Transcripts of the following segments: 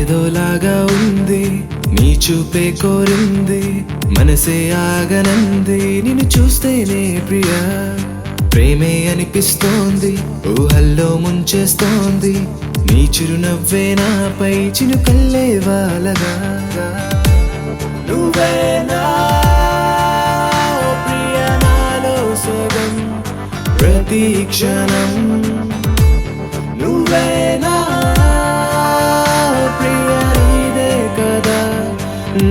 ఏదోలాగా ఉంది నీ చూపే కోరింది మనసే ఆగనంది నిన్ను చూస్తేనే ప్రియా ప్రేమే అనిపిస్తోంది ఊహల్లో ముంచేస్తోంది నీ చిరునవ్వే నాపై చినుకల్లే వాలగా నువ్వేనా ఓ ప్రియా నాలో సగం ప్రతి క్షణం నువ్వేనా ఓ ప్రియా నీదే కదా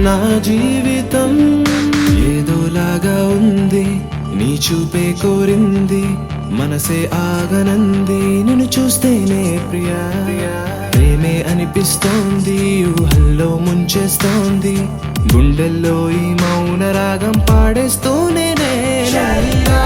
నా జీవితం ఏదోలాగా ఉంది నీ చూపే కోరింది మనసే ఆగనంది నిన్ను చూస్తేనే ప్రియా ప్రేమే అనిపిస్తోంది ఊహల్లో ముంచేస్తోంది గుండెల్లో ఈ మౌన రాగం పాడేస్తూనే నేనైనా